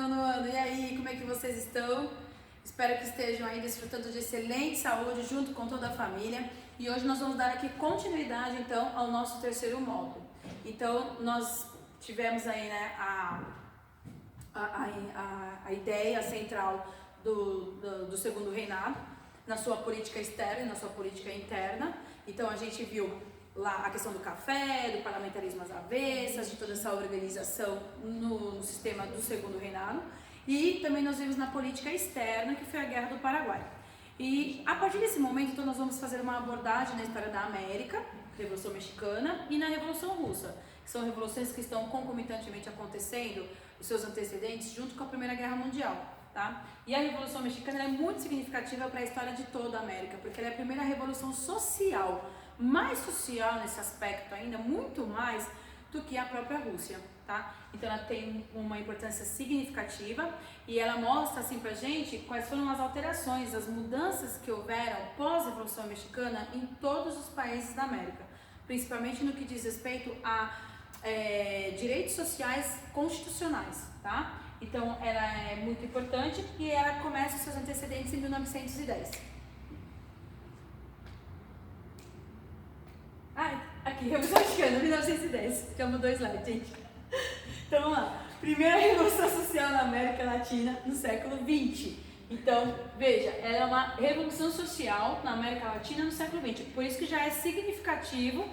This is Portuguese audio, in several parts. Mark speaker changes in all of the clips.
Speaker 1: nono ano. E aí, como é que vocês estão? Espero que estejam aí desfrutando de excelente saúde junto com toda a família. E hoje nós vamos dar aqui continuidade, então, ao nosso terceiro módulo. Então, nós tivemos aí, né, a ideia central do segundo reinado, na sua política externa e na sua política interna. Então, a gente viu lá a questão do café, do parlamentarismo às avessas, de toda essa organização no sistema do segundo reinado. E também nós vimos na política externa, que foi a Guerra do Paraguai. E a partir desse momento, então, nós vamos fazer uma abordagem na história da América, Revolução Mexicana, e na Revolução Russa, que são revoluções que estão concomitantemente acontecendo, os seus antecedentes, junto com a Primeira Guerra Mundial. Tá? E a Revolução Mexicana é muito significativa para a história de toda a América, porque ela é a primeira revolução social, mais social nesse aspecto ainda, muito mais do que a própria Rússia, tá? Então ela tem uma importância significativa e ela mostra assim pra gente quais foram as alterações, as mudanças que houveram pós-Revolução Mexicana em todos os países da América, principalmente no que diz respeito a direitos sociais constitucionais, tá? Então ela é muito importante e ela começa os seus antecedentes em 1910. Aqui, Revolução Mexicana, 1910. Já mudou o slide, gente. Então vamos lá. Primeira Revolução Social na América Latina no século XX. Então, veja, ela é uma revolução social na América Latina no século XX. Por isso que já é significativo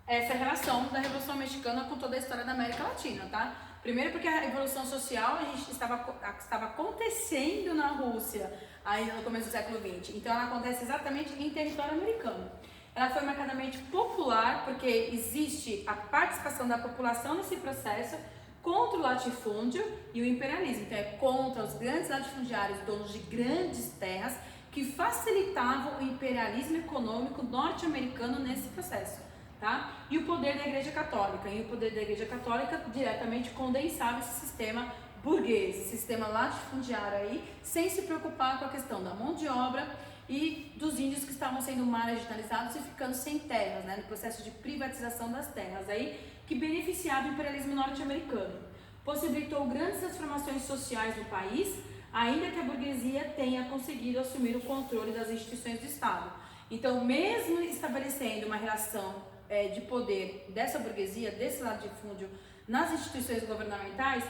Speaker 1: essa relação da Revolução Mexicana com toda a história da América Latina, tá? Primeiro porque a Revolução Social a gente estava acontecendo na Rússia ainda no começo do século XX. Então ela acontece exatamente em território americano. Ela foi marcadamente popular porque existe a participação da população nesse processo contra o latifúndio e o imperialismo. Então é contra os grandes latifundiários, donos de grandes terras, que facilitavam o imperialismo econômico norte-americano nesse processo. Tá? E o poder da Igreja Católica. E o poder da Igreja Católica diretamente condensava esse sistema burguês, esse sistema latifundiário aí, sem se preocupar com a questão da mão de obra e dos índios que estavam sendo marginalizados e ficando sem terras, né, no processo de privatização das terras, aí, que beneficiava o imperialismo norte-americano. Possibilitou grandes transformações sociais no país, ainda que a burguesia tenha conseguido assumir o controle das instituições do Estado. Então, mesmo estabelecendo uma relação de poder dessa burguesia, desse latifúndio, nas instituições governamentais,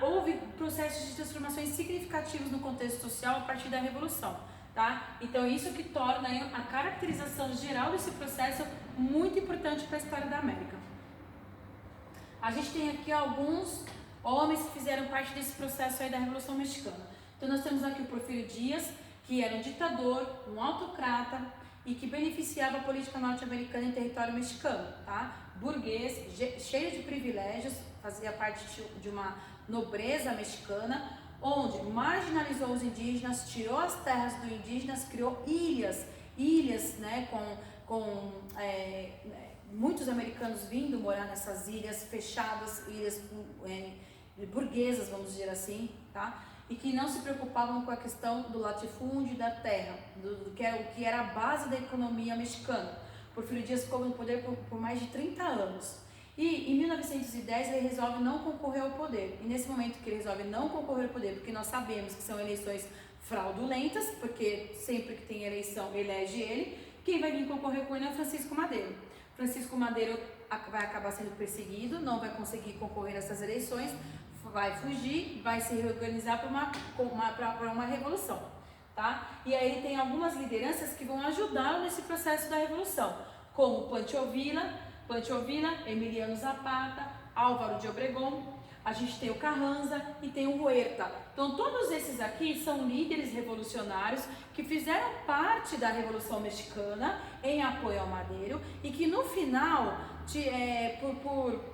Speaker 1: houve processos de transformações significativos no contexto social a partir da Revolução. Tá? Então isso que torna a caracterização geral desse processo muito importante para a história da América. A gente tem aqui alguns homens que fizeram parte desse processo aí da Revolução Mexicana. Então nós temos aqui o Porfírio Díaz, que era um ditador, um autocrata e que beneficiava a política norte-americana em território mexicano, tá? Burguês, cheio de privilégios, fazia parte de uma nobreza mexicana, onde marginalizou os indígenas, tirou as terras dos indígenas, criou ilhas, né, com muitos americanos vindo morar nessas ilhas fechadas, ilhas burguesas, vamos dizer assim, tá? E que não se preocupavam com a questão do latifúndio e da terra, do que era a base da economia mexicana. Porfírio Díaz ficou no poder por mais de 30 anos. E em 1910 ele resolve não concorrer ao poder. E nesse momento que ele resolve não concorrer ao poder, porque nós sabemos que são eleições fraudulentas, porque sempre que tem eleição elege ele, quem vai vir concorrer com ele é o Francisco Madero. Francisco Madero vai acabar sendo perseguido, não vai conseguir concorrer a essas eleições, vai fugir, vai se reorganizar para uma revolução. Tá? E aí ele tem algumas lideranças que vão ajudá-lo nesse processo da revolução, como Pancho Villa, Emiliano Zapata, Álvaro de Obregón, a gente tem o Carranza e tem o Huerta. Então todos esses aqui são líderes revolucionários que fizeram parte da Revolução Mexicana em apoio ao Madero e que no final, por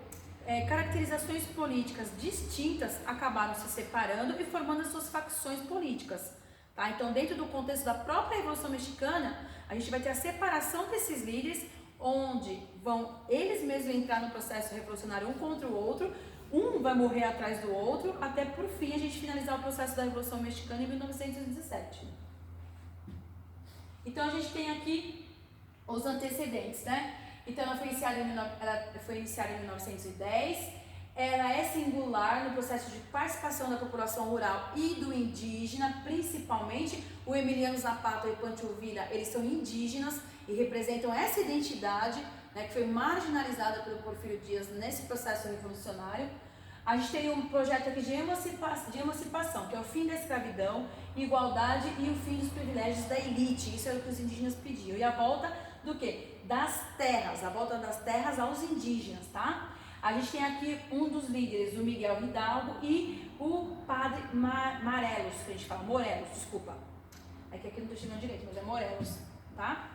Speaker 1: caracterizações políticas distintas, acabaram se separando e formando as suas facções políticas. Tá? Então dentro do contexto da própria Revolução Mexicana, a gente vai ter a separação desses líderes, onde vão eles mesmos entrar no processo revolucionário um contra o outro, um vai morrer atrás do outro, até por fim a gente finalizar o processo da Revolução Mexicana em 1917. Então a gente tem aqui os antecedentes, né? Então ela foi iniciada em 1910, ela é singular no processo de participação da população rural e do indígena, principalmente o Emiliano Zapata e Pancho Villa, eles são indígenas e representam essa identidade, né, que foi marginalizada pelo Porfírio Dias nesse processo revolucionário. A gente tem um projeto aqui de emancipação, que é o fim da escravidão, igualdade e o fim dos privilégios da elite. Isso é o que os indígenas pediam. E a volta do quê? Das terras, a volta das terras aos indígenas, tá? A gente tem aqui um dos líderes, o Miguel Hidalgo, e o padre Morelos, que a gente fala, Morelos, desculpa. É que aqui não estou chegando direito, mas é Morelos, tá?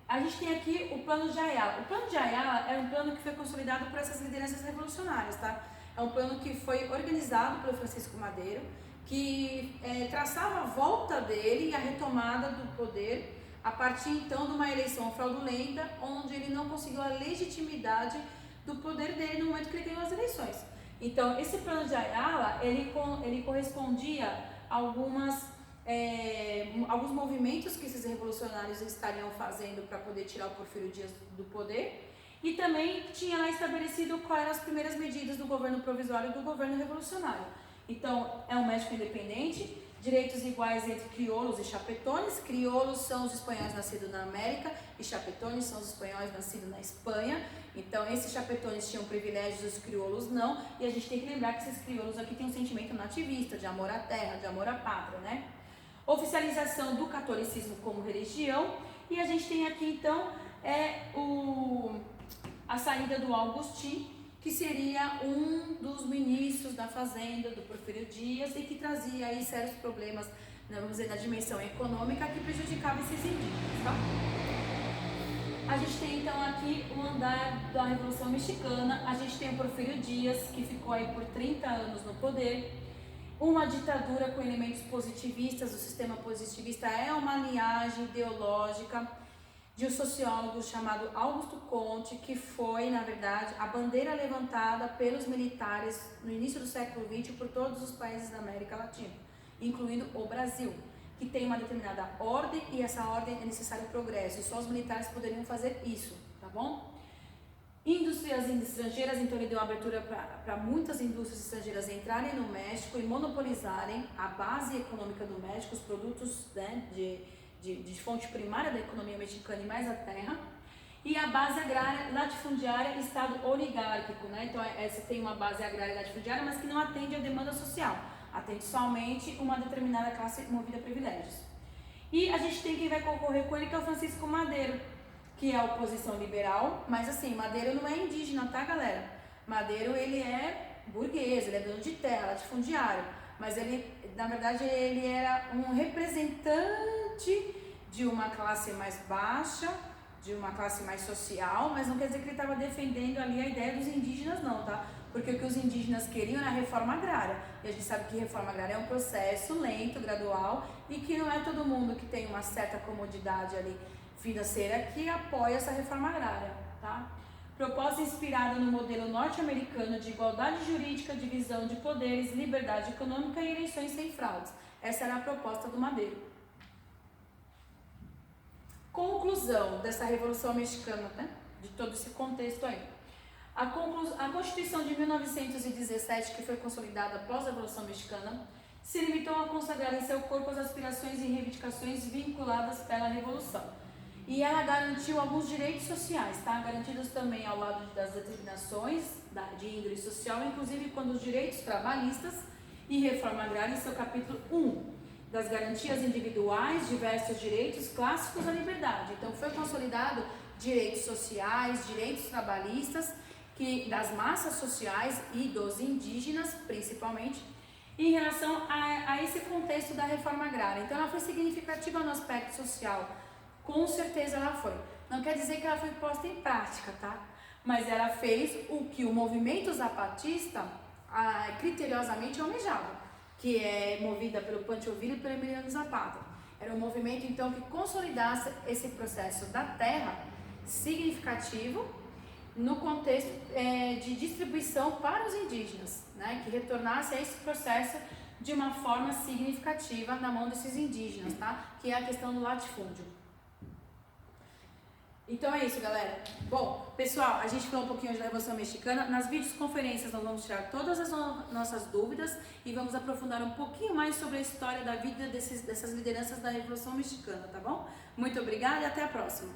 Speaker 1: A gente tem aqui o Plano de Ayala. O Plano de Ayala é um plano que foi consolidado por essas lideranças revolucionárias, tá? É um plano que foi organizado pelo Francisco Madeiro, que traçava a volta dele e a retomada do poder a partir então de uma eleição fraudulenta, onde ele não conseguiu a legitimidade do poder dele no momento que ele ganhou as eleições. Então, esse Plano de Ayala, ele correspondia a alguns movimentos que esses revolucionários estariam fazendo para poder tirar o Porfírio Dias do poder, e também tinha lá estabelecido quais eram as primeiras medidas do governo provisório e do governo revolucionário. Então, é um México independente, direitos iguais entre crioulos e chapetones. Crioulos são os espanhóis nascidos na América e chapetones são os espanhóis nascidos na Espanha. Então, esses chapetones tinham privilégios, os crioulos não, e a gente tem que lembrar que esses crioulos aqui têm um sentimento nativista, de amor à terra, de amor à pátria, né? Oficialização do catolicismo como religião, e a gente tem aqui então a saída do Agustín, que seria um dos ministros da fazenda do Porfírio Dias e que trazia aí sérios problemas, vamos dizer, na dimensão econômica que prejudicava esses indígenas, tá? A gente tem então aqui o andar da Revolução Mexicana, a gente tem o Porfírio Dias, que ficou aí por 30 anos no poder. Uma ditadura com elementos positivistas, o sistema positivista é uma linhagem ideológica de um sociólogo chamado Augusto Conte, que foi, na verdade, a bandeira levantada pelos militares no início do século XX por todos os países da América Latina, incluindo o Brasil, que tem uma determinada ordem e essa ordem é necessário progresso, e só os militares poderiam fazer isso, tá bom? Indústrias estrangeiras, então ele deu abertura para muitas indústrias estrangeiras entrarem no México e monopolizarem a base econômica do México, os produtos, né, de fonte primária da economia mexicana e mais a terra. E a base agrária latifundiária, estado oligárquico, né? Então você tem uma base agrária latifundiária, mas que não atende à demanda social, atende somente uma determinada classe movida a privilégios. E a gente tem quem vai concorrer com ele, que é o Francisco Madeiro, que é a oposição liberal, mas assim, Madeiro não é indígena, tá, galera? Madeiro, ele é burguês, ele é dono de terra, latifundiário, mas ele, na verdade, ele era um representante de uma classe mais baixa, de uma classe mais social, mas não quer dizer que ele estava defendendo ali a ideia dos indígenas não, tá? Porque o que os indígenas queriam era a reforma agrária, e a gente sabe que reforma agrária é um processo lento, gradual, e que não é todo mundo que tem uma certa comodidade ali financeira que apoia essa reforma agrária, tá? Proposta inspirada no modelo norte-americano de igualdade jurídica, divisão de poderes, liberdade econômica e eleições sem fraudes. Essa era a proposta do Madeiro. Conclusão dessa Revolução Mexicana, né? De todo esse contexto aí. A Constituição de 1917, que foi consolidada após a Revolução Mexicana, se limitou a consagrar em seu corpo as aspirações e reivindicações vinculadas pela Revolução. E ela garantiu alguns direitos sociais, tá? Garantidos também ao lado das determinações de índole social, inclusive quando os direitos trabalhistas e reforma agrária em seu capítulo 1, das garantias individuais, diversos direitos clássicos à liberdade. Então foi consolidado direitos sociais, direitos trabalhistas, das massas sociais e dos indígenas, principalmente, em relação a esse contexto da reforma agrária. Então ela foi significativa no aspecto social, com certeza ela foi. Não quer dizer que ela foi posta em prática, tá? Mas ela fez o que o movimento zapatista criteriosamente almejava, que é movida pelo Pancho Villa e pelo Emiliano Zapata. Era um movimento, então, que consolidasse esse processo da terra significativo no contexto de distribuição para os indígenas, né? Que retornasse a esse processo de uma forma significativa na mão desses indígenas, tá? Que é a questão do latifúndio. Então é isso, galera. Bom, pessoal, a gente falou um pouquinho hoje da Revolução Mexicana. Nas videoconferências nós vamos tirar todas as nossas dúvidas e vamos aprofundar um pouquinho mais sobre a história da vida dessas lideranças da Revolução Mexicana, tá bom? Muito obrigada e até a próxima.